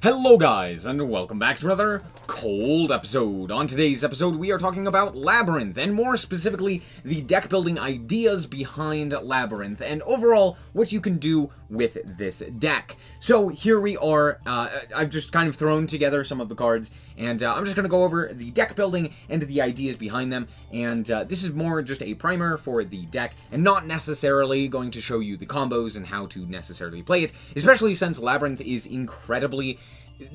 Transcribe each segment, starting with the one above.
Hello guys, and welcome back to another cold episode. On today's episode, we are talking about Labrynth, and more specifically, the deck building ideas behind Labrynth, and overall, what you can do with this deck. So here we are, I've just kind of thrown together some of the cards, and I'm just going to go over the deck building and the ideas behind them, and this is more just a primer for the deck, and not necessarily going to show you the combos and how to necessarily play it, especially since Labrynth is incredibly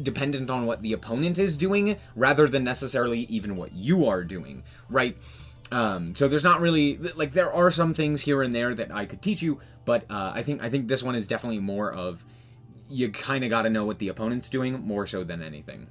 dependent on what the opponent is doing rather than necessarily even what you are doing, right? So there's not really, like, there are some things here and there that I could teach you, but I think this one is definitely more of, you kind of got to know what the opponent's doing more so than anything.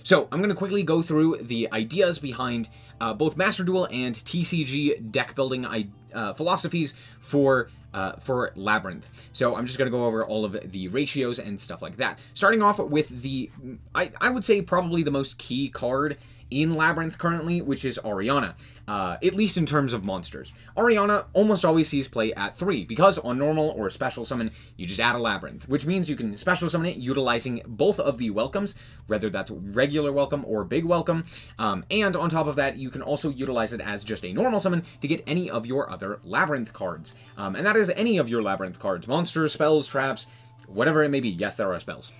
So I'm going to quickly go through the ideas behind both Master Duel and TCG deck building philosophies for Labrynth. So I'm just going to go over all of the ratios and stuff like that. Starting off with the, I would say probably the most key card in Labrynth currently, which is Ariana, at least in terms of monsters. Ariana almost always sees play at 3, because on normal or special summon, you just add a Labrynth, which means you can special summon it utilizing both of the welcomes, whether that's regular welcome or big welcome, and on top of that, you can also utilize it as just a normal summon to get any of your other Labrynth cards, and that is any of your Labrynth cards, monsters, spells, traps, whatever it may be. Yes, there are spells.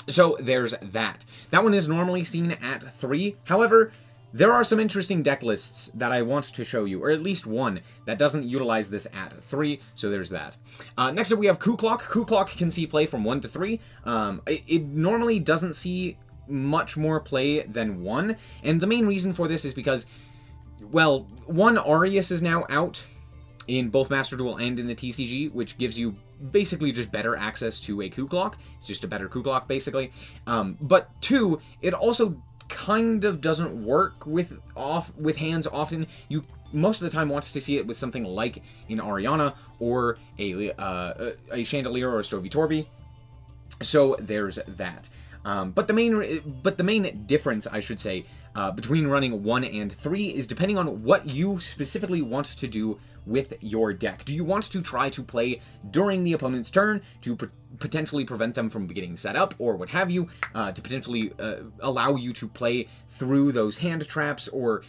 So there's that. That one is normally seen at 3. However, there are some interesting deck lists that I want to show you, or at least one that doesn't utilize this at 3, so there's that. Next up we have Ku-Klok. Ku-Klok can see play from 1 to 3. It normally doesn't see much more play than 1, and the main reason for this is because, well, one, Arius is now out in both Master Duel and in the TCG, which gives you basically just better access to a Ku-Klok. It's just a better Ku-Klok, basically. But 2, it also kind of doesn't work with hands often. You most of the time want to see it with something like an Ariana or a Chandelier or a Stovey-Torby. So there's that. But the main difference, I should say, between running 1 and 3 is depending on what you specifically want to do with your deck. Do you want to try to play during the opponent's turn to potentially prevent them from getting set up or what have you, to potentially allow you to play through those hand traps or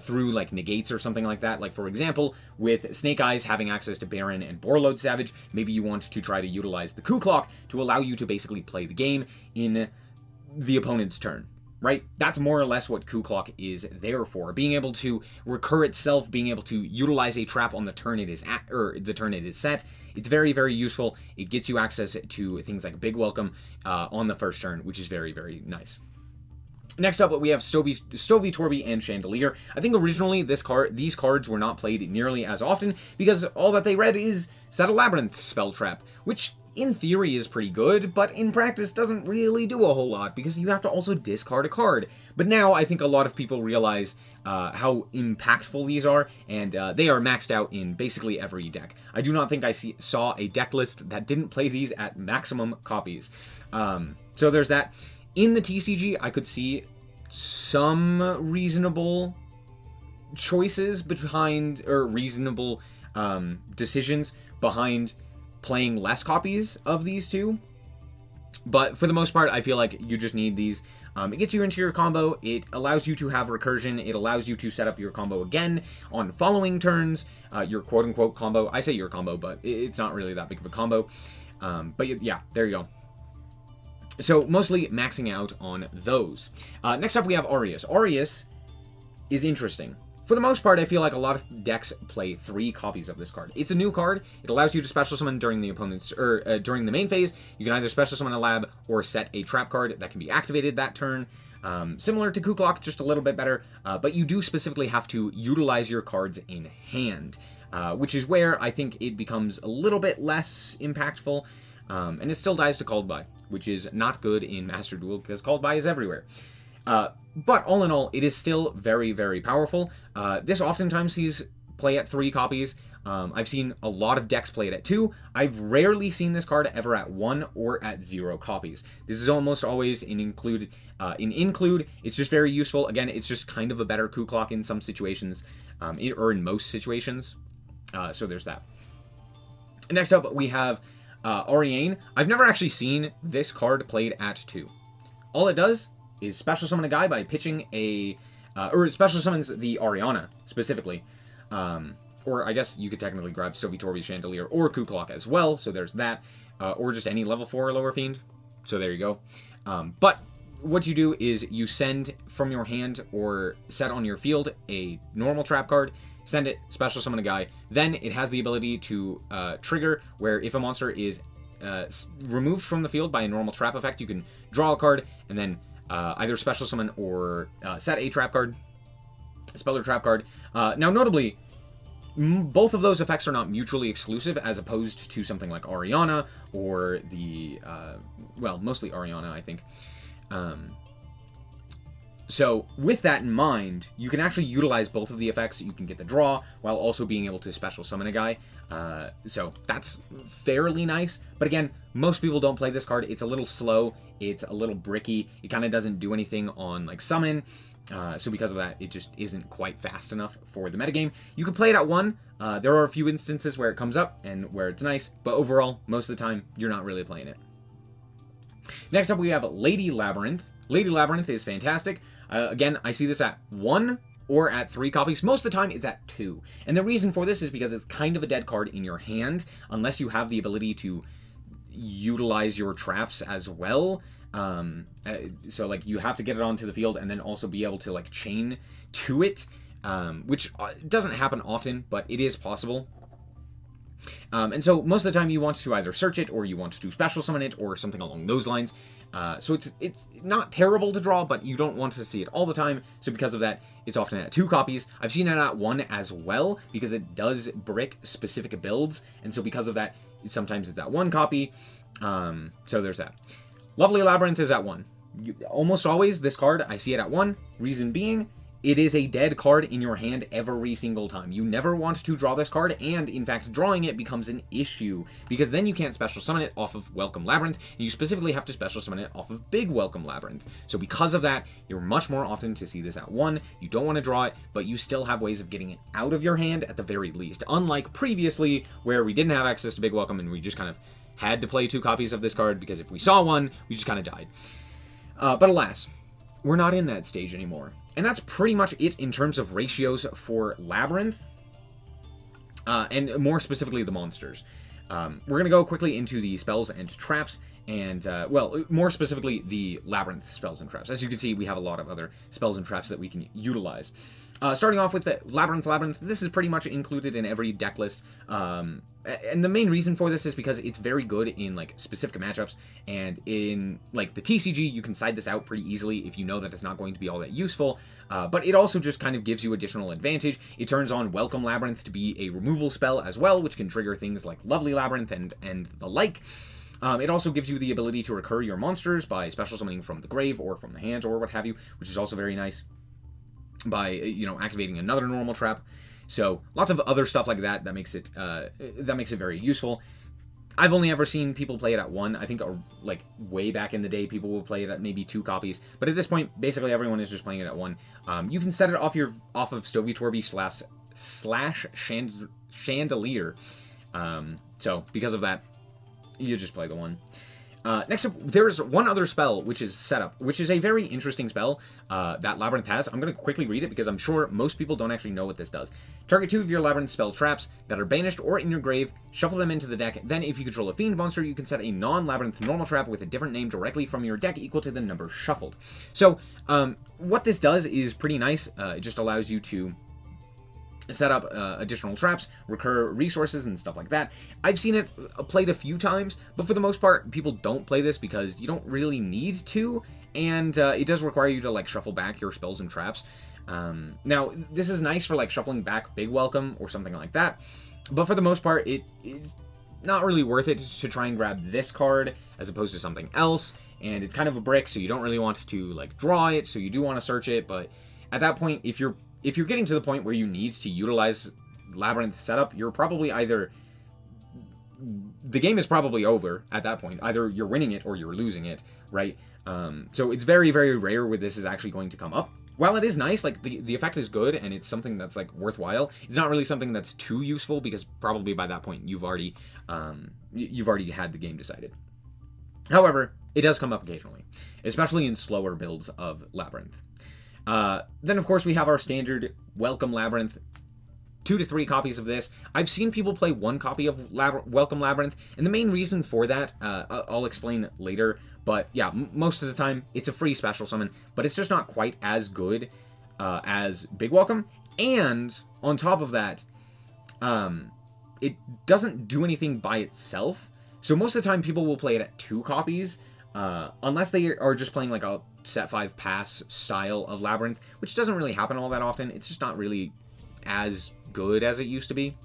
through like negates or something like that? Like, for example, with Snake Eyes having access to Baron and Borreload Savage, maybe you want to try to utilize the Ku-Klok to allow you to basically play the game in the opponent's turn, right? That's more or less what Ku-Klok is there for. Being able to recur itself, being able to utilize a trap on the turn it is at, or the turn it is set. It's very, very useful. It gets you access to things like Big Welcome on the first turn, which is very, very nice. Next up, we have Stovey-Torby and Chandelier. I think originally these cards were not played nearly as often because all that they read is set a Labrynth spell trap, which in theory is pretty good, but in practice doesn't really do a whole lot because you have to also discard a card. But now I think a lot of people realize how impactful these are, and they are maxed out in basically every deck. I do not think I saw a deck list that didn't play these at maximum copies. So there's that. In the TCG, I could see some reasonable choices behind, or reasonable decisions behind playing less copies of these two. But for the most part, I feel like you just need these. It gets you into your combo, it allows you to have recursion, it allows you to set up your combo again on following turns, your quote-unquote combo. I say your combo, but it's not really that big of a combo. But yeah, there you go. So mostly maxing out on those. Next up we have Arius. Arius is interesting. For the most part, I feel like a lot of decks play 3 copies of this card. It's a new card. It allows you to special summon during the opponent's, or during the main phase. You can either special summon a lab or set a trap card that can be activated that turn. Similar to Ku-Klok, just a little bit better. But you do specifically have to utilize your cards in hand, which is where I think it becomes a little bit less impactful. And it still dies to Called By, which is not good in Master Duel because Called By is everywhere. But all in all, it is still very, very powerful. This oftentimes sees play at 3 copies. I've seen a lot of decks play it at 2. I've rarely seen this card ever at 1 or at 0 copies. This is almost always in include. It's just very useful. Again, it's just kind of a better Ku-Klok in some situations, or in most situations. So there's that. Next up, we have Oriane, I've never actually seen this card played at 2. All it does is special summon a guy by pitching a... or special summons the Ariana, specifically. Or I guess you could technically grab SnowiKs Chandelier or Kuklok as well, so there's that. Or just any level 4 or lower fiend. So there you go. But what you do is you send from your hand or set on your field a normal trap card, send it, special summon a guy. Then it has the ability to trigger, where if a monster is removed from the field by a normal trap effect, you can draw a card and then either special summon or set a trap card, spell or trap card. Now, notably, both of those effects are not mutually exclusive, as opposed to something like Ariana or the, well, mostly Ariana, I think. So with that in mind, you can actually utilize both of the effects. You can get the draw while also being able to special summon a guy. So that's fairly nice. But again, most people don't play this card. It's a little slow. It's a little bricky. It kind of doesn't do anything on like summon. So because of that, it just isn't quite fast enough for the metagame. You can play it at 1. There are a few instances where it comes up and where it's nice. But overall, most of the time, you're not really playing it. Next up, we have Lady Labrynth. Lady Labrynth is fantastic. Again, I see this at 1 or at 3 copies. Most of the time, it's at 2. And the reason for this is because it's kind of a dead card in your hand, unless you have the ability to utilize your traps as well. So, like, you have to get it onto the field and then also be able to, like, chain to it, which doesn't happen often, but it is possible. And so most of the time you want to either search it or you want to special summon it or something along those lines. So it's not terrible to draw, but you don't want to see it all the time. So because of that, it's often at 2 copies. I've seen it at 1 as well, because it does brick specific builds. And so because of that, sometimes it's at 1 copy. So there's that. Lovely Labrynth is at 1. Almost always, this card, I see it at 1. Reason being, it is a dead card in your hand every single time. You never want to draw this card, and in fact, drawing it becomes an issue, because then you can't special summon it off of Welcome Labrynth, and you specifically have to special summon it off of Big Welcome Labrynth. So because of that, you're much more often to see this at 1. You don't want to draw it, but you still have ways of getting it out of your hand at the very least. Unlike previously, where we didn't have access to Big Welcome, and we just kind of had to play 2 copies of this card, because if we saw one, we just kind of died. But alas, we're not in that stage anymore. And that's pretty much it in terms of ratios for Labrynth, and more specifically the monsters. We're going to go quickly into the spells and traps, and, well, more specifically the Labrynth spells and traps. As you can see, we have a lot of other spells and traps that we can utilize. Starting off with the Labrynth, this is pretty much included in every deck list. And the main reason for this is because it's very good in, like, specific matchups, and in, like, the TCG, you can side this out pretty easily if you know that it's not going to be all that useful, but it also just kind of gives you additional advantage. It turns on Welcome Labrynth to be a removal spell as well, which can trigger things like Lovely Labrynth and the like. It also gives you the ability to recur your monsters by special summoning from the grave or from the hand or what have you, which is also very nice, by, you know, activating another normal trap. So lots of other stuff like that makes it very useful. I've only ever seen people play it at 1. I think, like, way back in the day, people will play it at maybe 2 copies. But at this point, basically everyone is just playing it at 1. You can set it off of SnowiKs / Chandelier. So because of that, you just play the 1. Next up, there's one other spell, which is Setup, which is a very interesting spell that Labrynth has. I'm going to quickly read it because I'm sure most people don't actually know what this does. Target 2 of your Labrynth spell traps that are banished or in your grave, shuffle them into the deck. Then if you control a fiend monster, you can set a non-Labrynth normal trap with a different name directly from your deck equal to the number shuffled. So what this does is pretty nice. It just allows you to set up additional traps, recur resources, and stuff like that. I've seen it played a few times, but for the most part, people don't play this because you don't really need to, and it does require you to, like, shuffle back your spells and traps. Now, this is nice for, like, shuffling back Big Welcome or something like that, but for the most part, it's not really worth it to try and grab this card as opposed to something else, and it's kind of a brick, so you don't really want to, like, draw it, so you do want to search it, but at that point, if you're getting to the point where you need to utilize Labrynth setup, you're probably either... the game is probably over at that point. Either you're winning it or you're losing it, right? So it's very, very rare where this is actually going to come up. while it is nice, like the effect is good and it's something that's like worthwhile, it's not really something that's too useful because probably by that point you've already had the game decided. However, it does come up occasionally, especially in slower builds of Labrynth. Then of course we have our standard Welcome Labrynth. 2 to 3 copies of this. I've seen people play 1 copy of Welcome Labrynth, and the main reason for that, I'll explain later, but yeah, most of the time, it's a free special summon, but it's just not quite as good as Big Welcome, and on top of that, it doesn't do anything by itself, so most of the time people will play it at 2 copies, unless they are just playing like a set 5 pass style of Labrynth, which doesn't really happen all that often. It's just not really as good as it used to be,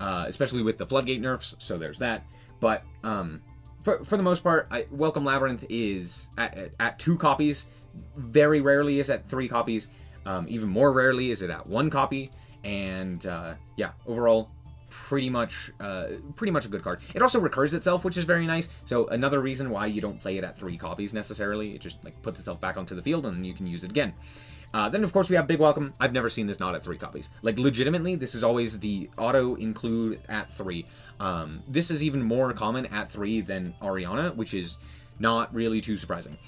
especially with the Floodgate nerfs, so there's that. But for the most part, Welcome Labrynth is at 2 copies. Very rarely is at 3 copies. Even more rarely is it at 1 copy. And yeah, overall, pretty much a good card. It also recurs itself, which is very nice. So another reason why you don't play it at 3 copies necessarily. It just like puts itself back onto the field, and then you can use it again. Then, of course, we have Big Welcome. I've never seen this not at 3 copies. Like, legitimately, this is always the auto-include at 3. This is even more common at 3 than Ariana, which is not really too surprising.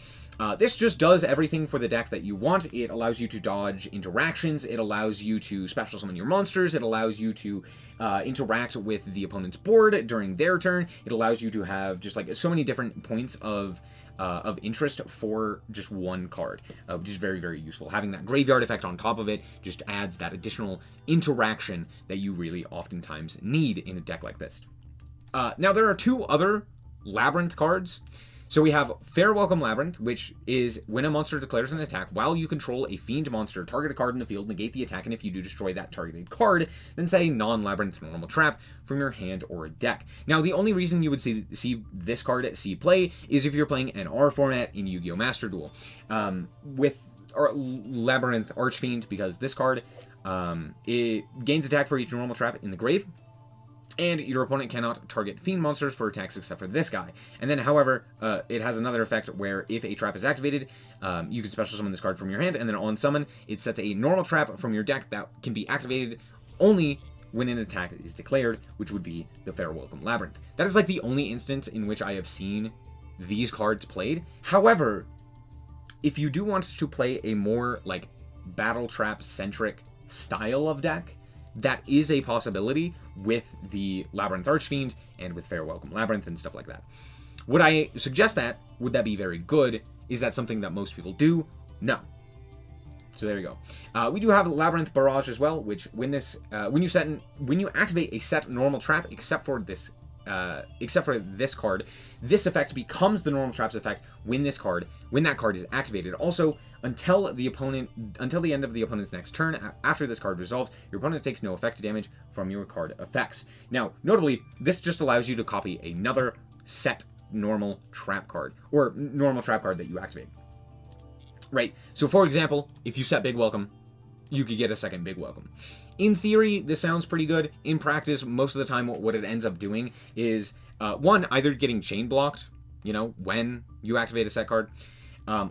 This just does everything for the deck that you want. It allows you to dodge interactions. It allows you to special summon your monsters. It allows you to interact with the opponent's board during their turn. It allows you to have just, like, so many different points of interest for just 1 card, which is very, very useful. Having that graveyard effect on top of it just adds that additional interaction that you really oftentimes need in a deck like this. Now, there are 2 other Labrynth cards. So we have Fair Welcome Labrynth, which is when a monster declares an attack while you control a fiend monster, target a card in the field, negate the attack, and if you do, destroy that targeted card, then set a non-Labrynth normal trap from your hand or deck. Now, the only reason you would see this card see play is if you're playing an R format in Yu-Gi-Oh! Master Duel. With Labrynth Archfiend, because this card, it gains attack for each normal trap in the grave, and your opponent cannot target fiend monsters for attacks except for this guy. And then, however, it has another effect where if a trap is activated, you can special summon this card from your hand, and then on summon, it sets a normal trap from your deck that can be activated only when an attack is declared, which would be the Fair Welcome Labrynth. That is like the only instance in which I have seen these cards played. However, if you do want to play a more like battle trap centric style of deck, that is a possibility with the Labrynth Archfiend and with Fair Welcome Labrynth and stuff like that. Would I suggest that? Would that be very good? Is that something that most people do? No. So there you go. We do have Labrynth Barrage as well, which when you activate a set normal trap, except for this card, this effect becomes the normal trap's effect when that card is activated. Also, until the end of the opponent's next turn, after this card resolves, your opponent takes no effect damage from your card effects. Now, notably, this just allows you to copy another set normal trap card, or normal trap card that you activate. Right, so for example, if you set Big Welcome, you could get a second Big Welcome. In theory, this sounds pretty good. In practice, most of the time, what it ends up doing is, one, either getting chain blocked, when you activate a set card,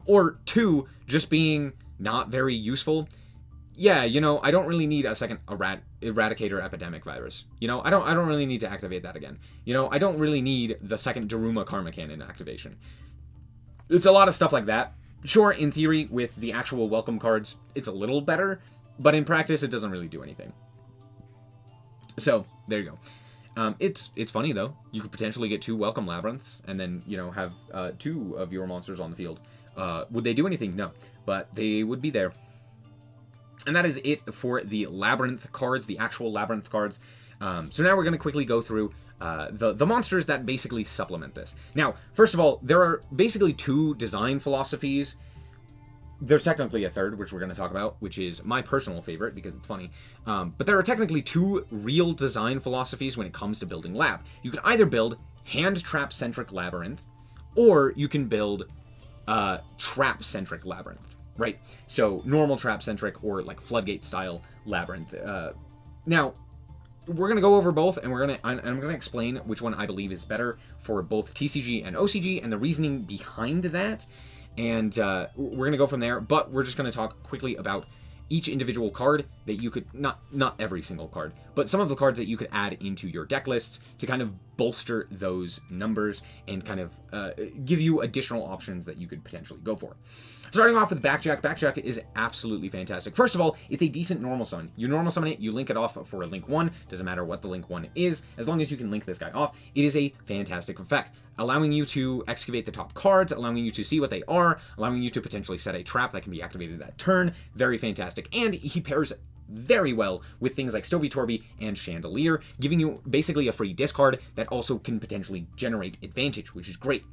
or 2, just being not very useful. Yeah, I don't really need a second Eradicator Epidemic Virus. I don't really need to activate that again. I don't really need the second Daruma Karma Cannon activation. It's a lot of stuff like that. Sure, in theory, with the actual welcome cards, it's a little better, but in practice, it doesn't really do anything. So, there you go. It's funny, though. You could potentially get 2 Welcome Labyrinths, and then, have 2 of your monsters on the field. Would they do anything? No. But they would be there. And that is it for the Labrynth cards, the actual Labrynth cards. So now we're going to quickly go through the monsters that basically supplement this. Now, first of all, there are basically 2 design philosophies. There's technically a third, which we're going to talk about, which is my personal favorite because it's funny. But there are technically 2 real design philosophies when it comes to building Lab. You can either build hand trap-centric Labyrinth, or you can build trap-centric Labyrinth, right? So normal trap-centric or like Floodgate-style Labyrinth. Now, we're going to go over both, and I'm going to explain which one I believe is better for both TCG and OCG, and the reasoning behind that. and we're going to go from there, but we're just going to talk quickly about each individual card that you could, not every single card, but some of the cards that you could add into your deck lists to kind of bolster those numbers and kind of give you additional options that you could potentially go for. Starting off with Backjack. Backjack is absolutely fantastic. First of all, it's a decent normal summon. You normal summon it, you link it off for a link 1, doesn't matter what the link 1 is, as long as you can link this guy off, it is a fantastic effect, allowing you to excavate the top cards, allowing you to see what they are, allowing you to potentially set a trap that can be activated that turn. Very fantastic. And he pairs very well with things like SnowiKs and Chandelier, giving you basically a free discard that also can potentially generate advantage, which is great.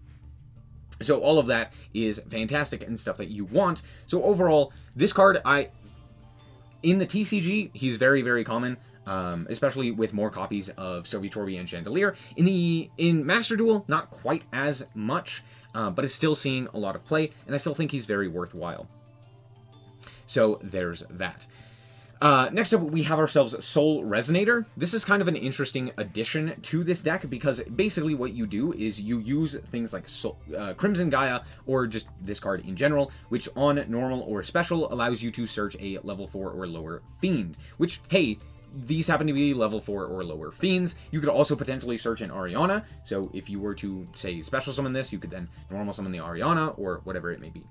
So all of that is fantastic and stuff that you want. So overall, this card, in the TCG, he's very, very common, especially with more copies of SnowiKs and Chandelier. In Master Duel, not quite as much, but is still seeing a lot of play, and I still think he's very worthwhile. So there's that. Next up, we have ourselves Soul Resonator. This is kind of an interesting addition to this deck because basically what you do is you use things like Crimson Gaia or just this card in general, which on normal or special allows you to search a level 4 or lower fiend, which, hey, these happen to be level 4 or lower fiends. You could also potentially search an Ariana, so if you were to, say, special summon this, you could then normal summon the Ariana or whatever it may be,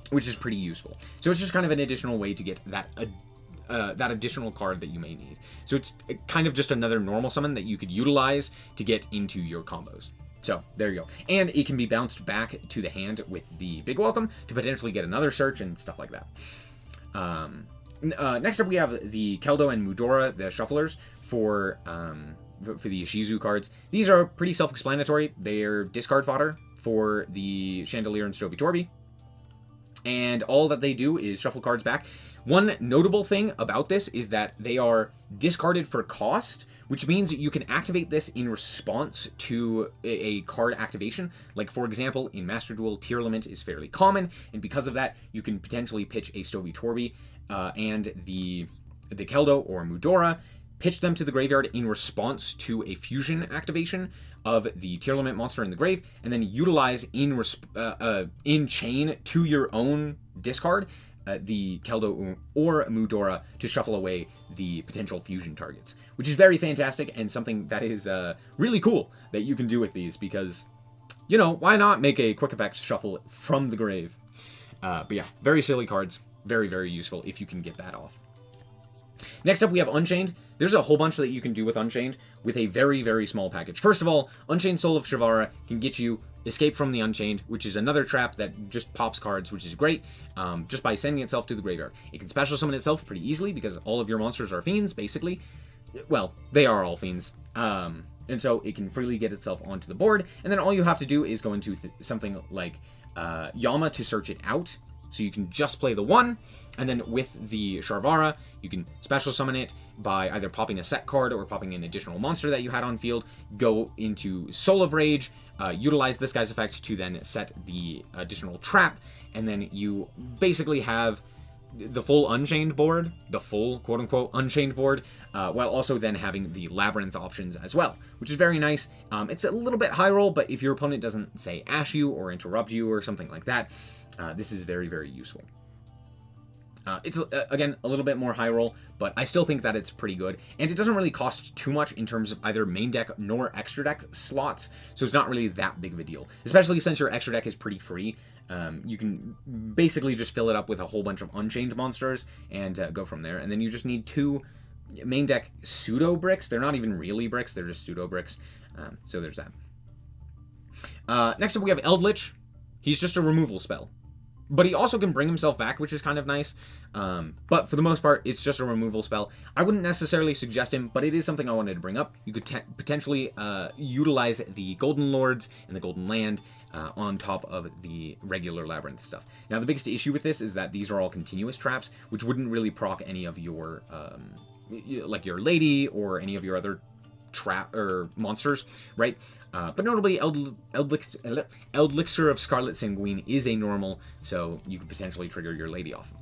which is pretty useful. So it's just kind of an additional way to get that additional card that you may need. So it's kind of just another normal summon that you could utilize to get into your combos. So there you go. And it can be bounced back to the hand with the Big Welcome to potentially get another search and stuff like that. Next up, we have the Keldo and Mudora, the shufflers, for the Ishizu cards. These are pretty self-explanatory. They're discard fodder for the Chandelier and SnowiKs. And all that they do is shuffle cards back. One notable thing about this is that they are discarded for cost, which means you can activate this in response to a card activation. Like, for example, in Master Duel, Tearlament is fairly common, and because of that, you can potentially pitch a SnowiKs and the Keldo or Mudora, pitch them to the graveyard in response to a fusion activation of the Tearlament monster in the grave, and then utilize in chain to your own discard the Keldo or Mudora to shuffle away the potential fusion targets, which is very fantastic and something that is really cool that you can do with these because, you know, why not make a quick effect shuffle from the grave? But yeah, very silly cards. Very, very useful if you can get that off. Next up, we have Unchained. There's a whole bunch that you can do with Unchained with a very, very small package. First of all, Unchained Soul of Shavara can get you Escape from the Unchained, which is another trap that just pops cards, which is great, just by sending itself to the graveyard. It can special summon itself pretty easily because all of your monsters are fiends, basically. Well, they are all fiends. And so it can freely get itself onto the board, and then all you have to do is go into something like Yama to search it out. So you can just play the one, and then with the Sharvara, you can special summon it by either popping a set card or popping an additional monster that you had on field, go into Soul of Rage, utilize this guy's effect to then set the additional trap, and then you basically have the full Unchained board, the full quote-unquote Unchained board, while also then having the Labrynth options as well, which is very nice. It's a little bit high roll, but if your opponent doesn't, say, ash you or interrupt you or something like that, this is very, very useful. It's, again, a little bit more high roll, but I still think that it's pretty good. And it doesn't really cost too much in terms of either main deck nor extra deck slots, so it's not really that big of a deal. Especially since your extra deck is pretty free. You can basically just fill it up with a whole bunch of Unchained monsters and go from there. And then you just need 2 main deck pseudo bricks. They're not even really bricks, they're just pseudo bricks. So there's that. Next up, we have Eldritch. He's just a removal spell. But he also can bring himself back, which is kind of nice. But for the most part, it's just a removal spell. I wouldn't necessarily suggest him, but it is something I wanted to bring up. You could potentially utilize the Golden Lords and the Golden Land on top of the regular Labrynth stuff. Now, the biggest issue with this is that these are all continuous traps, which wouldn't really proc any of your, like your Lady or any of your other trap or monsters, right? But notably, Eldlixir of Scarlet Sanguine is a normal, so you could potentially trigger your Lady off of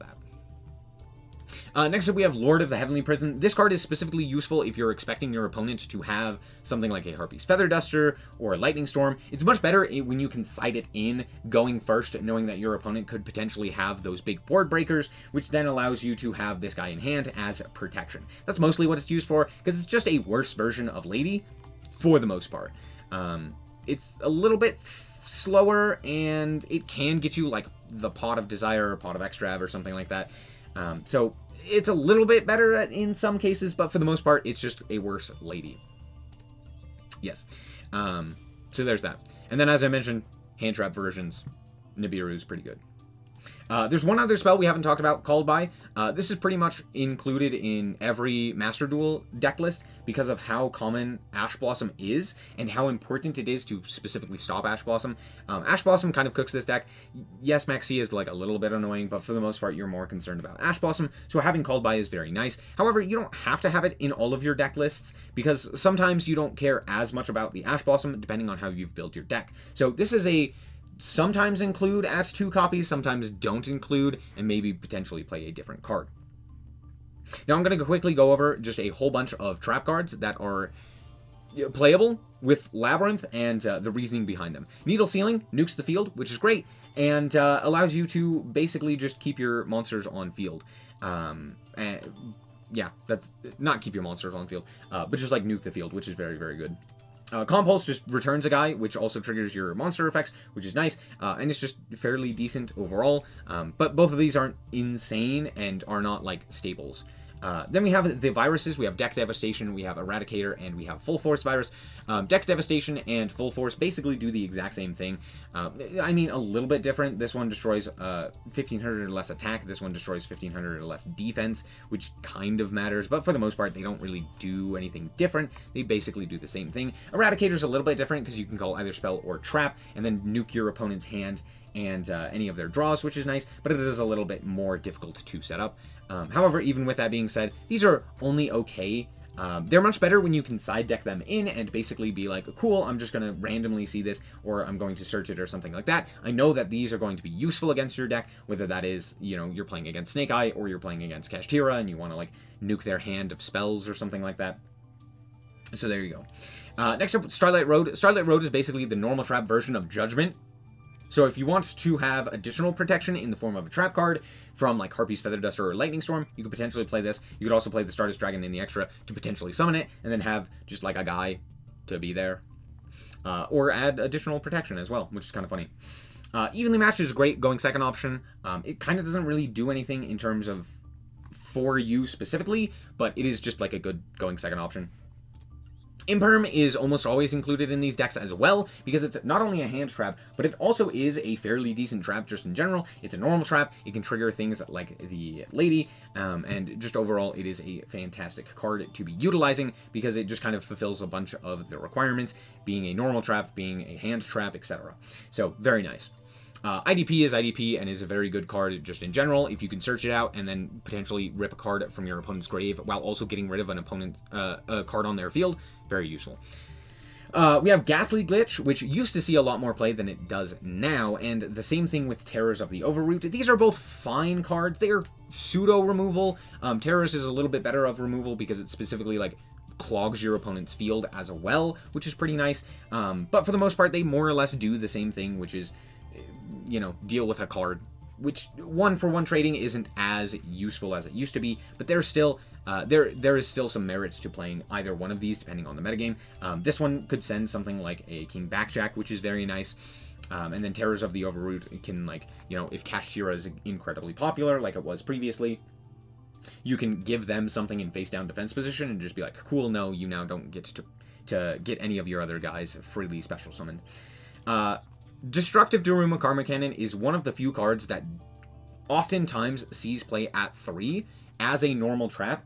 Next up, we have Lord of the Heavenly Prison. This card is specifically useful if you're expecting your opponent to have something like a Harpy's Feather Duster or a Lightning Storm. It's much better when you can side it in going first, knowing that your opponent could potentially have those big board breakers, which then allows you to have this guy in hand as protection. That's mostly what it's used for, because it's just a worse version of Lady, for the most part. It's a little bit slower, and it can get you like the Pot of Desire or Pot of Extrav or something like that. So it's a little bit better in some cases, but for the most part, it's just a worse Lady. Yes. So there's that. And then, as I mentioned, hand trap versions. Nibiru's pretty good. There's one other spell we haven't talked about, Called By. This is pretty much included in every Master Duel deck list because of how common Ash Blossom is and how important it is to specifically stop Ash Blossom. Ash Blossom kind of cooks this deck. Yes, Maxi is like a little bit annoying, but for the most part, you're more concerned about Ash Blossom, so having Called By is very nice. However, you don't have to have it in all of your deck lists because sometimes you don't care as much about the Ash Blossom depending on how you've built your deck. So this is a sometimes include at 2 copies, sometimes don't include, and maybe potentially play a different card. Now I'm going to quickly go over just a whole bunch of trap cards that are playable with Labrynth and the reasoning behind them. Needle Ceiling nukes the field, which is great, and allows you to basically just keep your monsters on field. Yeah, that's not keep your monsters on field, but just like nuke the field, which is very, very good. Compulse just returns a guy, which also triggers your monster effects, which is nice, and it's just fairly decent overall, but both of these aren't insane and are not, like, staples. Then we have the viruses. We have Deck Devastation, we have Eradicator, and we have Full Force Virus. Deck Devastation and Full Force basically do the exact same thing. I mean, a little bit different. This one destroys 1,500 or less attack. This one destroys 1,500 or less defense, which kind of matters, but for the most part, they don't really do anything different. They basically do the same thing. Eradicator's a little bit different because you can call either spell or trap, and then nuke your opponent's hand and any of their draws, which is nice, but it is a little bit more difficult to set up. However, even with that being said, these are only okay. They're much better when you can side deck them in and basically be like, cool, I'm just going to randomly see this, or I'm going to search it or something like that. I know that these are going to be useful against your deck, whether that is, you know, you're playing against Snake Eye or you're playing against Kashtira and you want to like nuke their hand of spells or something like that. So there you go. Next up, Starlight Road. Starlight Road is basically the normal trap version of Judgment. So if you want to have additional protection in the form of a trap card from like Harpy's Feather Duster or Lightning Storm, you could potentially play this. You could also play the Stardust Dragon in the extra to potentially summon it, and then have just like a guy to be there. Or add additional protection as well, which is kind of funny. Evenly Matched is a great going second option. It kind of doesn't really do anything in terms of for you specifically, but it is just like a good going second option. Imperm is almost always included in these decks as well, because it's not only a hand trap, but it also is a fairly decent trap just in general. It's a normal trap, it can trigger things like the Lady, and just overall it is a fantastic card to be utilizing, because it just kind of fulfills a bunch of the requirements, being a normal trap, being a hand trap, etc. So, very nice. IDP is IDP and is a very good card just in general. If you can search it out and then potentially rip a card from your opponent's grave while also getting rid of an opponent a card on their field, very useful. We have Ghastly Glitch, which used to see a lot more play than it does now, and the same thing with Terrors of the Overroot. These are both fine cards. They are pseudo removal. Terrors is a little bit better of removal because it specifically like clogs your opponent's field as well, which is pretty nice. But for the most part, they more or less do the same thing, which is, you know, deal with a card, which one-for-one trading isn't as useful as it used to be, but there's still there is still some merits to playing either one of these depending on the metagame. This one could send something like a King Backjack, which is very nice, and then Terrors of the Overroot can, like, you know, if Kashtira is incredibly popular like it was previously, you can give them something in face down defense position and just be like, cool, no, you now don't get to get any of your other guys freely special summoned. Destructive Daruma Karma Cannon is one of the few cards that oftentimes sees play at 3 as a normal trap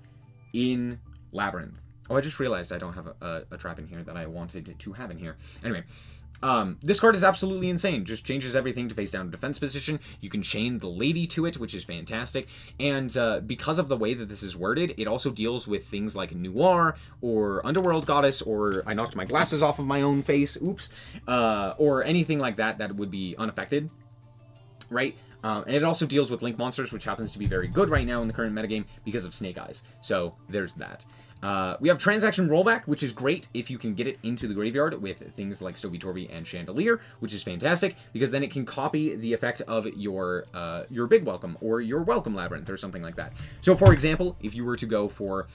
in Labrynth. Oh, I just realized I don't have a trap in here that I wanted to have in here. Anyway, this card is absolutely insane. Just changes everything to face down defense position. You can chain the Lady to it, which is fantastic. And because of the way that this is worded, it also deals with things like Noir or Underworld Goddess, or I knocked my glasses off of my own face, oops, or anything like that that would be unaffected, right? And it also deals with Link monsters, which happens to be very good right now in the current metagame because of Snake Eyes. So there's that. We have Transaction Rollback, which is great if you can get it into the graveyard with things like SnowiKs and Chandelier, which is fantastic because then it can copy the effect of your Big Welcome or your Welcome Labrynth or something like that. So for example, if you were to go for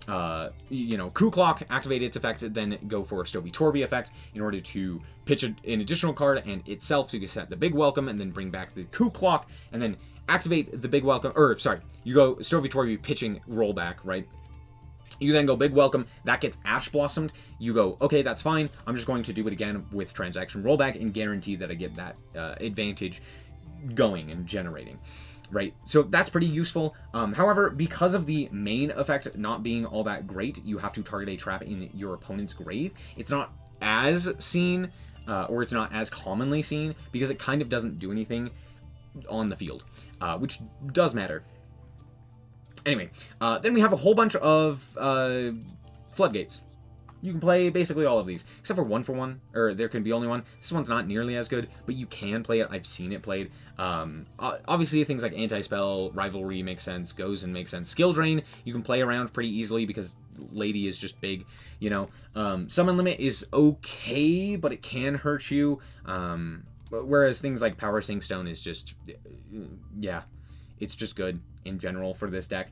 Coup Clock, activate its effect, then go for a SnowiKs effect in order to pitch an additional card and itself to set the Big Welcome and then bring back the Coup Clock and then activate the Big Welcome, or sorry, you go SnowiKs pitching rollback, right? You then go Big Welcome, that gets Ash Blossomed. You go, okay, that's fine. I'm just going to do it again with Transaction Rollback and guarantee that I get that advantage going and generating. Right, so that's pretty useful. However, because of the main effect not being all that great, you have to target a trap in your opponent's grave. It's not as seen, or it's not as commonly seen, because it kind of doesn't do anything on the field, which does matter. Anyway, then we have a whole bunch of floodgates. You can play basically all of these, except for 1-for-1, or there can be only one. This one's not nearly as good, but you can play it. I've seen it played. Obviously, things like Anti-Spell, Rivalry make sense, Goes and makes sense. Skill Drain, you can play around pretty easily because Lady is just big, you know. Summon Limit is okay, but it can hurt you. Whereas things like Power Sink Stone is just, yeah, it's just good in general for this deck.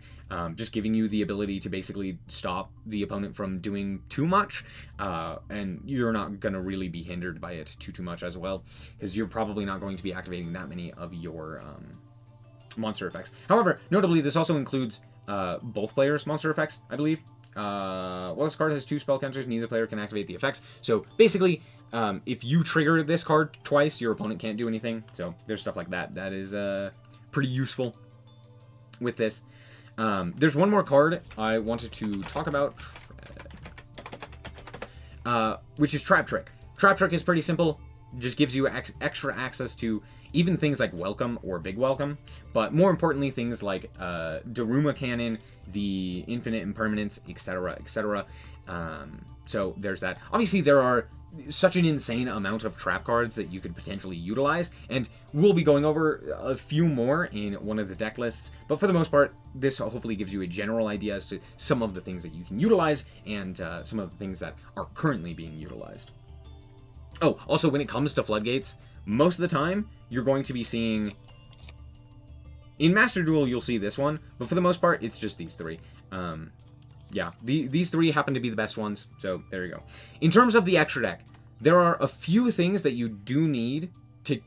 Just giving you the ability to basically stop the opponent from doing too much, and you're not going to really be hindered by it too much as well, because you're probably not going to be activating that many of your monster effects. However, notably, this also includes both players' monster effects, I believe. Well, this card has 2 spell counters, neither player can activate the effects. So basically, if you trigger this card twice, your opponent can't do anything. So there's stuff like that. That is pretty useful with this. There's one more card I wanted to talk about, which is Trap Trick. Trap Trick is pretty simple. Just gives you extra access to even things like Welcome or Big Welcome, but more importantly, things like Daruma Cannon, the Infinite Impermanence, etc., etc. So there's that. Obviously, there are such an insane amount of trap cards that you could potentially utilize, and we'll be going over a few more in one of the deck lists, but for the most part, this hopefully gives you a general idea as to some of the things that you can utilize and some of the things that are currently being utilized. Oh, also, when it comes to floodgates, most of the time, you're going to be seeing... In Master Duel, you'll see this one, but for the most part, it's just these 3. Yeah, these 3 happen to be the best ones, so there you go. In terms of the extra deck, there are a few things that you do need to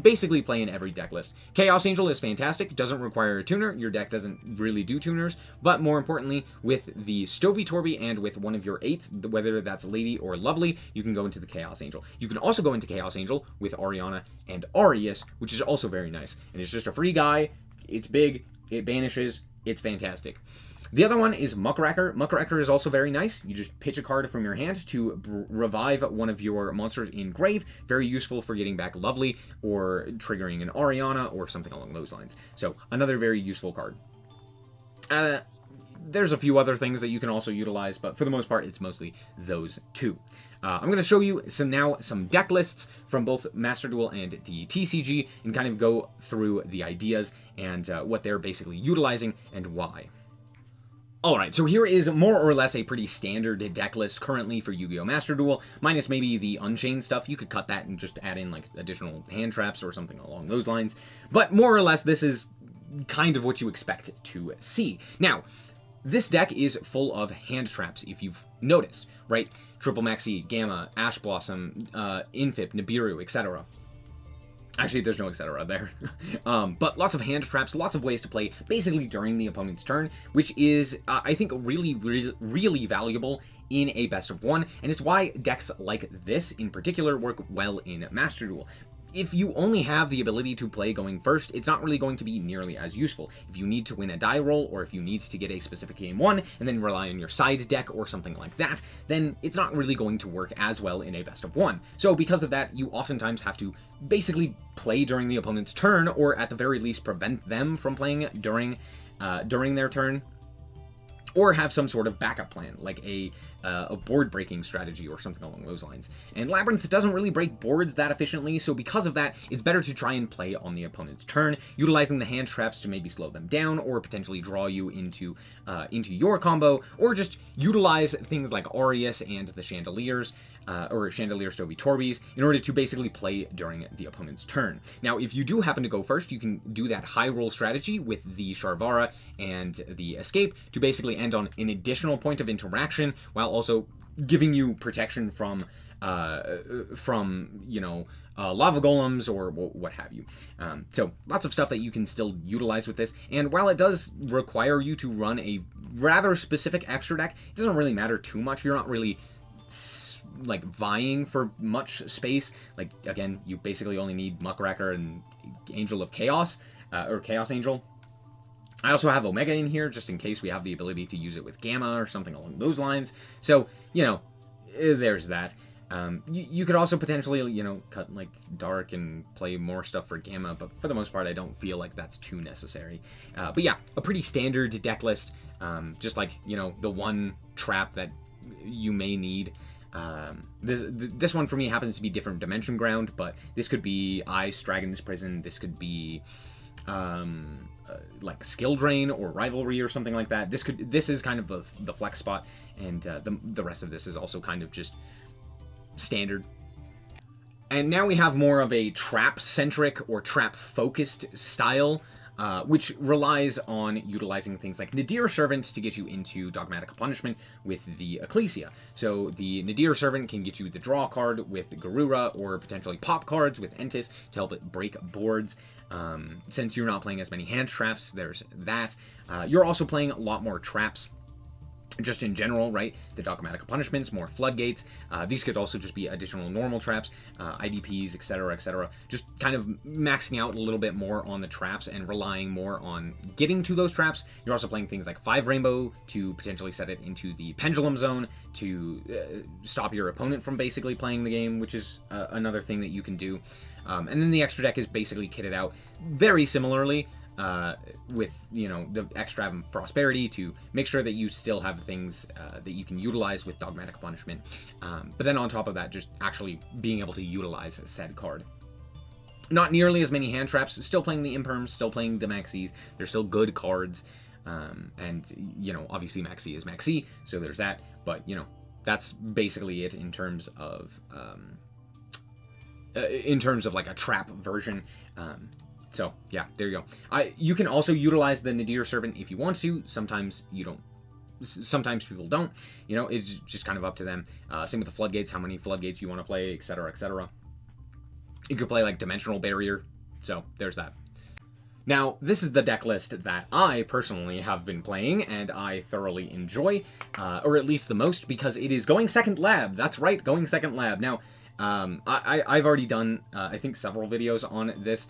basically play in every deck list. Chaos Angel is fantastic, doesn't require a tuner, your deck doesn't really do tuners, but more importantly, with the SnowiKs and with one of your 8s, whether that's Lady or Lovely, you can go into the Chaos Angel. You can also go into Chaos Angel with Ariana and Arius, which is also very nice, and it's just a free guy, it's big, it banishes, it's fantastic. The other one is Muckracker. Muckracker is also very nice. You just pitch a card from your hand to revive one of your monsters in grave. Very useful for getting back Lovely or triggering an Ariana or something along those lines. So another very useful card. There's a few other things that you can also utilize, but for the most part, it's mostly those 2. I'm going to show you some deck lists from both Master Duel and the TCG and kind of go through the ideas and what they're basically utilizing and why. Alright, so here is more or less a pretty standard deck list currently for Yu-Gi-Oh! Master Duel, minus maybe the Unchained stuff. You could cut that and just add in like additional hand traps or something along those lines. But more or less, this is kind of what you expect to see. Now, this deck is full of hand traps, if you've noticed, right? Triple Maxi, Gamma, Ash Blossom, Infip, Nibiru, etc. Actually, there's no etc. there. But lots of hand traps, lots of ways to play basically during the opponent's turn, which is, I think, really valuable in a best of 1, and it's why decks like this in particular work well in Master Duel. If you only have the ability to play going first, it's not really going to be nearly as useful. If you need to win a die roll, or if you need to get a specific game won, and then rely on your side deck or something like that, then it's not really going to work as well in a best of 1. So because of that, you oftentimes have to basically play during the opponent's turn, or at the very least prevent them from playing during their turn. or have some sort of backup plan, like a board breaking strategy or something along those lines. And Labrynth doesn't really break boards that efficiently, so because of that, it's better to try and play on the opponent's turn, utilizing the hand traps to maybe slow them down or potentially draw you into your combo, or just utilize things like Aureus and the Chandeliers, or Chandelier Stovi Torbis, in order to basically play during the opponent's turn. Now, if you do happen to go first, you can do that high roll strategy with the Sharvara and the Escape to basically end on an additional point of interaction, while also giving you protection from lava golems or what have you. So lots of stuff that you can still utilize with this. And while it does require you to run a rather specific extra deck, it doesn't really matter too much. You're not really like vying for much space. Like, again, you basically only need Muckracker and Angel of Chaos, or Chaos Angel. I also have Omega in here just in case we have the ability to use it with Gamma or something along those lines. So, there's that. You could also potentially, cut like Dark and play more stuff for Gamma, but for the most part, I don't feel like that's too necessary. But yeah, a pretty standard deck list. Just like, the one trap that you may need. This one for me happens to be different Dimension Ground, but this could be Ice, Dragon's Prison. This could be like Skill Drain or Rivalry or something like that. This is kind of the flex spot, and the rest of this is also kind of just standard. And now we have more of a trap-centric or trap-focused style, which relies on utilizing things like Nadir Servant to get you into Dogmatic Punishment with the Ecclesia. So the Nadir Servant can get you the draw card with Garura, or potentially pop cards with Entis to help it break boards. Since you're not playing as many hand traps, there's that. You're also playing a lot more traps just in general, right? The Dogmatic Punishments, more Floodgates. These could also just be additional normal traps, IDPs, etc., etc. Just kind of maxing out a little bit more on the traps and relying more on getting to those traps. You're also playing things like 5 Rainbow to potentially set it into the Pendulum Zone to stop your opponent from basically playing the game, which is another thing that you can do. And then the extra deck is basically kitted out very similarly, with, the extra and Prosperity to make sure that you still have things that you can utilize with Dogmatic Punishment. But then on top of that, just actually being able to utilize said card. Not nearly as many hand traps, still playing the Imperms, still playing the Maxis. They're still good cards. And, obviously Maxi is Maxi, so there's that. But, that's basically it in terms of like a trap version. So yeah, there you go. You can also utilize the Nadir Servant if you want to. Sometimes you don't. Sometimes people don't. It's just kind of up to them. Same with the Floodgates, how many Floodgates you want to play, etc., etc. You could play like Dimensional Barrier. So there's that. Now, this is the deck list that I personally have been playing and I thoroughly enjoy, or at least the most, because it is Going Second Lab. That's right, Going Second Lab. Now, I've already done, I think, several videos on this.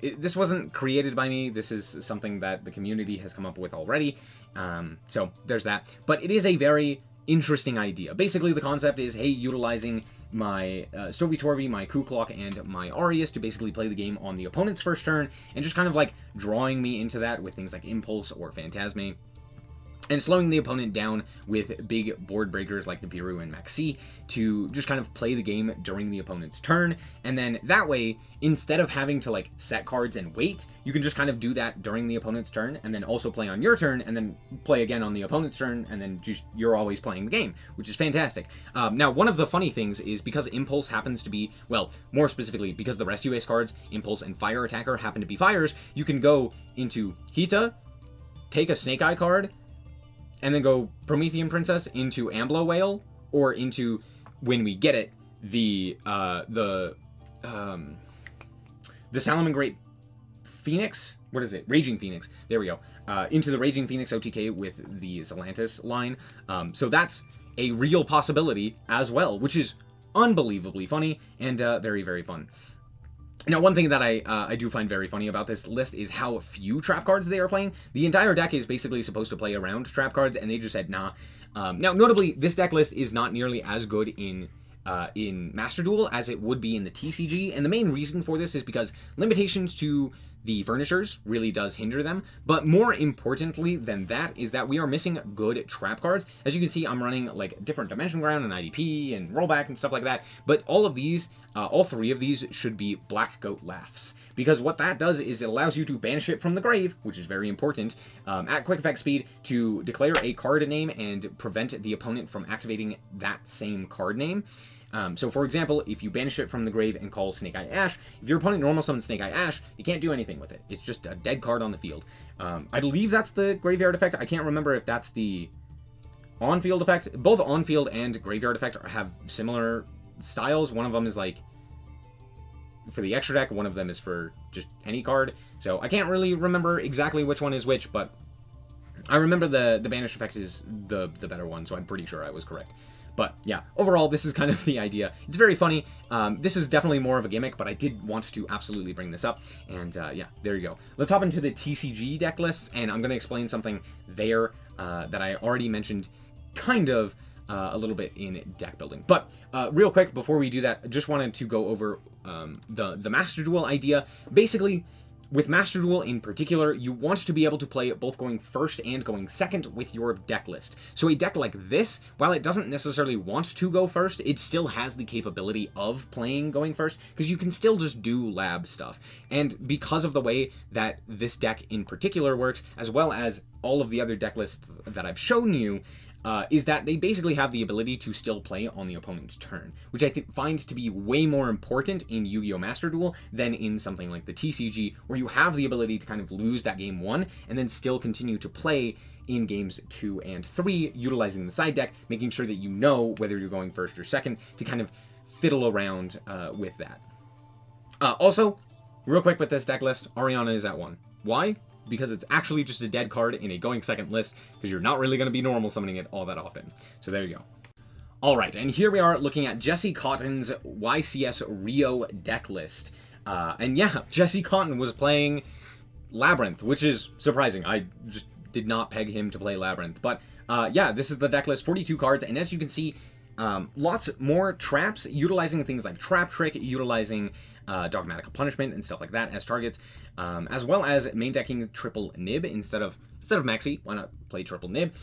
This wasn't created by me. This is something that the community has come up with already. So there's that. But it is a very interesting idea. Basically, the concept is, hey, utilizing my Stovi Torbi, my Kuklok, and my Aureus to basically play the game on the opponent's first turn, and just kind of like drawing me into that with things like Impulse or Phantasme, and slowing the opponent down with big board breakers like Nibiru and Maxi to just kind of play the game during the opponent's turn. And then that way, instead of having to like set cards and wait, you can just kind of do that during the opponent's turn and then also play on your turn and then play again on the opponent's turn, and then just you're always playing the game, which is fantastic. Now, one of the funny things is because Impulse happens to be, well, more specifically, because the Rescue Ace cards, Impulse and Fire Attacker, happen to be fires, you can go into Hita, take a Snake Eye card, and then go Promethean Princess into Amblo Whale, or into, when we get it, the Salamangreat Phoenix? What is it? Raging Phoenix. There we go. Into the Raging Phoenix OTK with the Zelantis line. So that's a real possibility as well, which is unbelievably funny and very, very fun. Now, one thing that I do find very funny about this list is how few trap cards they are playing. The entire deck is basically supposed to play around trap cards, and they just said, nah. Now, notably, this deck list is not nearly as good in Master Duel as it would be in the TCG, and the main reason for this is because limitations to the furnitures really does hinder them. But more importantly than that is that we are missing good trap cards. As you can see, I'm running like different Dimension Ground and IDP and Rollback and stuff like that. But all of these, all three of these should be Black Goat Laughs. Because what that does is it allows you to banish it from the grave, which is very important, at quick effect speed to declare a card name and prevent the opponent from activating that same card name. So for example, if you banish it from the grave and call Snake Eye Ash, if your opponent normal summons Snake Eye Ash, you can't do anything with it. It's just a dead card on the field. I believe that's the graveyard effect. I can't remember if that's the on-field effect. Both on-field and graveyard effect have similar styles. One of them is like for the extra deck, one of them is for just any card. So I can't really remember exactly which one is which, but I remember the banish effect is the better one, so I'm pretty sure I was correct. But yeah, overall, this is kind of the idea. It's very funny. This is definitely more of a gimmick, but I did want to absolutely bring this up. And yeah, there you go. Let's hop into the TCG deck lists, and I'm going to explain something there that I already mentioned kind of a little bit in deck building. But real quick, before we do that, I just wanted to go over the Master Duel idea. Basically, with Master Duel in particular, you want to be able to play both going first and going second with your deck list. So a deck like this, while it doesn't necessarily want to go first, it still has the capability of playing going first, because you can still just do lab stuff. And because of the way that this deck in particular works, as well as all of the other deck lists that I've shown you, is that they basically have the ability to still play on the opponent's turn, which I find to be way more important in Yu-Gi-Oh! Master Duel than in something like the TCG, where you have the ability to kind of lose that game 1 and then still continue to play in games 2 and 3, utilizing the side deck, making sure that you know whether you're going first or second to kind of fiddle around with that. Also, real quick with this deck list, Ariana is at 1. Why? Because it's actually just a dead card in a going second list, because you're not really going to be normal summoning it all that often. So there you go. Alright, and here we are looking at Jesse Cotton's YCS Rio deck list. And yeah, Jesse Cotton was playing Labrynth, which is surprising. I just did not peg him to play Labrynth. But yeah, this is the deck list, 42 cards, and as you can see, lots more traps, utilizing things like Trap Trick, utilizing Dogmatic Punishment and stuff like that as targets, as well as main decking triple nib instead of Maxi. Why not play triple nib?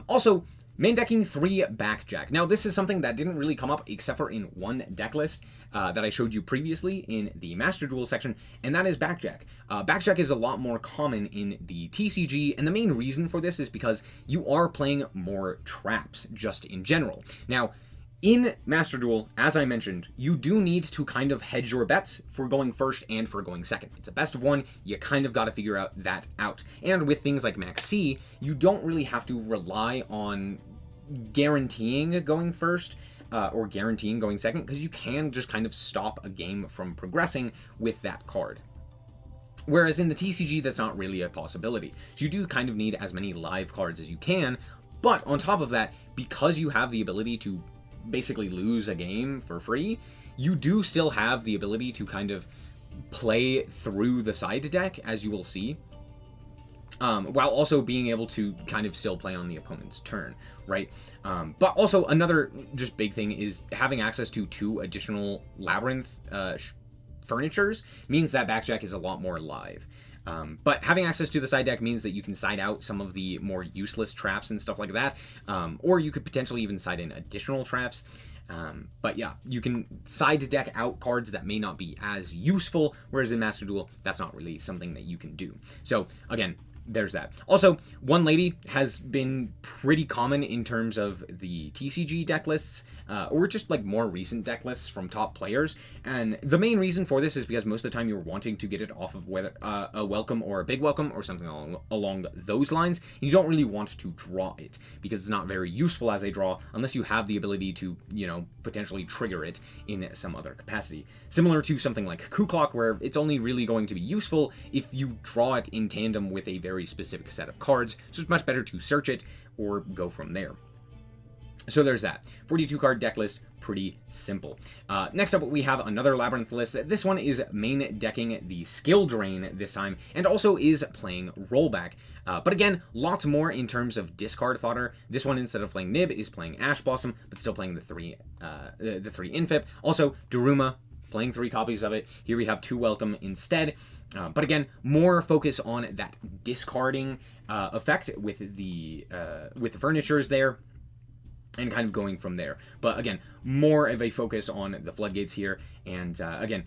Also, main decking 3 Backjack. Now, this is something that didn't really come up except for in one deck list that I showed you previously in the Master Duel section, and that is Backjack. Backjack is a lot more common in the TCG, and the main reason for this is because you are playing more traps just in general. Now, in Master Duel, as I mentioned, you do need to kind of hedge your bets for going first and for going second. It's a best of one, you kind of got to figure out that out. And with things like Max C, you don't really have to rely on guaranteeing going first or guaranteeing going second, because you can just kind of stop a game from progressing with that card. Whereas in the TCG, that's not really a possibility. So you do kind of need as many live cards as you can, but on top of that, because you have the ability to basically lose a game for free, you do still have the ability to kind of play through the side deck, as you will see, while also being able to kind of still play on the opponent's turn, right? But also another just big thing is having access to 2 additional Labrynth furnitures means that Backjack is a lot more live. But having access to the side deck means that you can side out some of the more useless traps and stuff like that, or you could potentially even side in additional traps. But yeah, you can side deck out cards that may not be as useful, whereas in Master Duel, that's not really something that you can do. So again, there's that. Also, One Lady has been pretty common in terms of the TCG deck lists, or just like more recent deck lists from top players. And the main reason for this is because most of the time you're wanting to get it off of whether a welcome or a big welcome or something along those lines. You don't really want to draw it because it's not very useful as a draw unless you have the ability to, you know, potentially trigger it in some other capacity. Similar to something like Coup Clock, where it's only really going to be useful if you draw it in tandem with a very specific set of cards, so it's much better to search it or go from there. So there's that. 42 card deck list, pretty simple. Next up, we have another Labrynth list. This one is main decking the Skill Drain this time, and also is playing Rollback. But again, lots more in terms of discard fodder. This one, instead of playing Nib, is playing Ash Blossom, but still playing the 3 Infip. Also, Daruma, playing 3 copies of it. Here we have 2 welcome instead. But again, more focus on that discarding effect with the furnitures there, and kind of going from there. But again, more of a focus on the floodgates here, and again,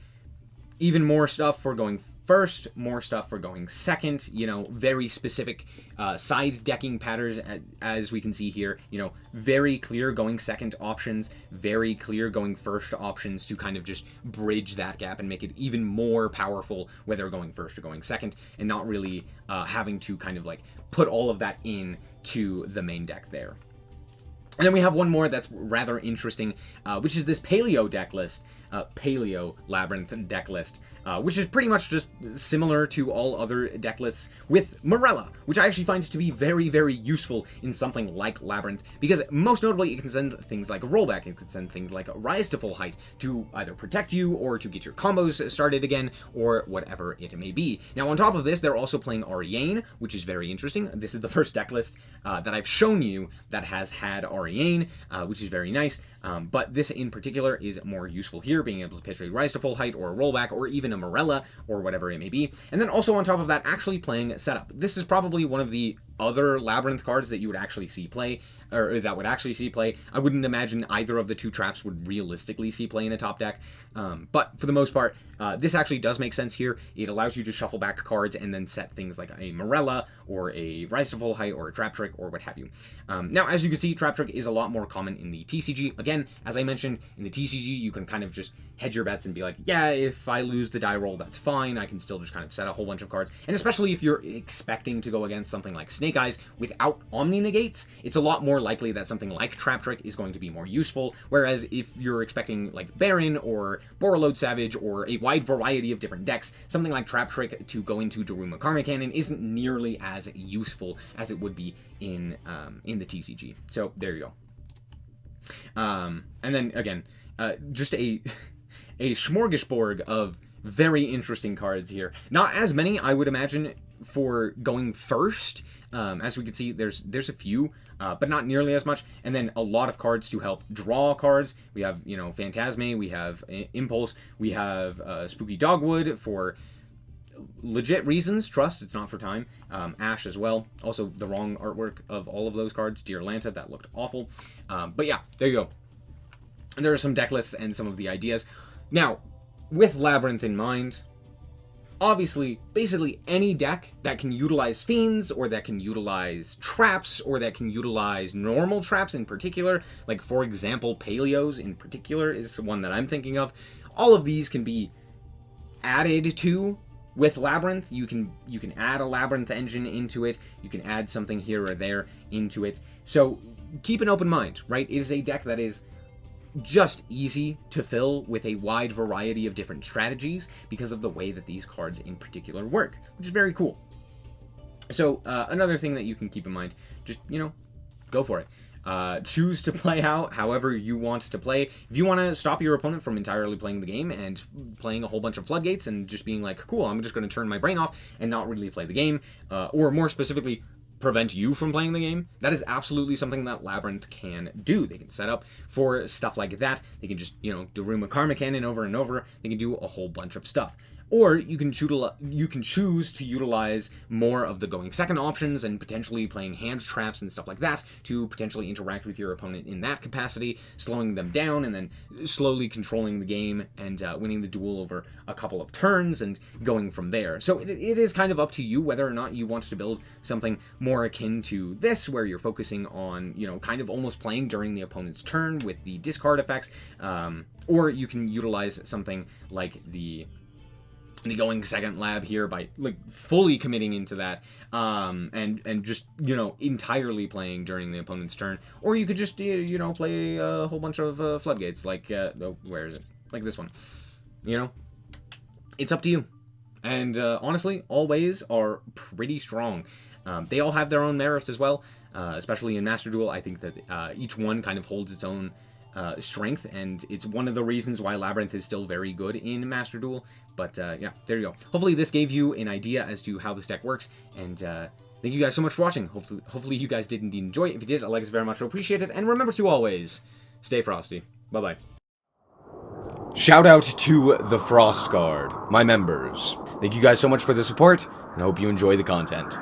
even more stuff for going first, more stuff for going second, you know, very specific side decking patterns, as we can see here, you know, very clear going second options, very clear going first options to kind of just bridge that gap and make it even more powerful, whether going first or going second, and not really having to kind of like put all of that in to the main deck there. And then we have one more that's rather interesting, which is this Paleo deck list, Paleo Labrynth deck list, which is pretty much just similar to all other deck lists with Morella, which I actually find to be very, very useful in something like Labrynth, because most notably it can send things like a rollback, it can send things like a rise to full height to either protect you or to get your combos started again, or whatever it may be. Now on top of this, they're also playing Ariane, which is very interesting. This is the first deck list that I've shown you that has had Ariane, which is very nice, but this in particular is more useful here, being able to pitch a rise to full height or a rollback or even a Morella or whatever it may be. And then also on top of that, actually playing setup. This is probably one of the other Labrynth cards that you would actually see play, or that would actually see play. I wouldn't imagine either of the 2 traps would realistically see play in a top deck, but for the most part, this actually does make sense here. It allows you to shuffle back cards and then set things like a Morella or a Rise to Full Height or a Trap Trick or what have you. Now, as you can see, Trap Trick is a lot more common in the TCG. Again, as I mentioned, in the TCG, you can kind of just hedge your bets and be like, yeah, if I lose the die roll, that's fine. I can still just kind of set a whole bunch of cards. And especially if you're expecting to go against something like Snake Eyes without Omni Negates, it's a lot more likely that something like Trap Trick is going to be more useful. Whereas if you're expecting like Baron or Borreload Savage or a wide variety of different decks, something like Trap Trick to go into Daruma Karma Cannon isn't nearly as useful as it would be in the TCG. So there you go. And then again, just a smorgasbord of very interesting cards here. Not as many, I would imagine, for going first. As we can see, there's a few, but not nearly as much. And then a lot of cards to help draw cards. We have, you know, Phantasme, we have Impulse, we have Spooky Dogwood for legit reasons. Trust, it's not for time. Ash as well. Also, the wrong artwork of all of those cards. Dear Lanta, that looked awful. But yeah, there you go. And there are some deck lists and some of the ideas. Now, with Labrynth in mind, obviously, basically any deck that can utilize Fiends, or that can utilize traps, or that can utilize normal traps in particular, like for example, Paleos in particular is one that I'm thinking of. All of these can be added to with Labrynth. You can add a Labrynth engine into it. You can add something here or there into it. So keep an open mind, right? It is a deck that is just easy to fill with a wide variety of different strategies because of the way that these cards in particular work, which is very cool. So another thing that you can keep in mind, just, you know, go for it. Choose to play out however you want to play. If you want to stop your opponent from entirely playing the game and playing a whole bunch of floodgates and just being like, cool, I'm just going to turn my brain off and not really play the game, or more specifically, prevent you from playing the game, that is absolutely something that Labrynth can do. They can set up for stuff like that. They can just, you know, Daruma Karma Cannon over and over. They can do a whole bunch of stuff. Or you can choose to utilize more of the going second options and potentially playing hand traps and stuff like that to potentially interact with your opponent in that capacity, slowing them down and then slowly controlling the game and winning the duel over a couple of turns and going from there. So it is kind of up to you whether or not you want to build something more akin to this, where you're focusing on, you know, kind of almost playing during the opponent's turn with the discard effects, or you can utilize something like the going second lab here by like fully committing into that, and just, you know, entirely playing during the opponent's turn. Or you could just, you know, play a whole bunch of floodgates, like where is it, like this one. You know, it's up to you. And honestly, all ways are pretty strong. They all have their own merits as well, especially in Master Duel. I think that each one kind of holds its own strength, and it's one of the reasons why Labrynth is still very good in Master Duel. But yeah, there you go. Hopefully this gave you an idea as to how this deck works, and thank you guys so much for watching. Hopefully you guys did indeed enjoy it. If you did, a like is very much appreciated, and remember to always stay frosty. Bye-bye. Shout out to the Frost Guard, my members. Thank you guys so much for the support, and I hope you enjoy the content.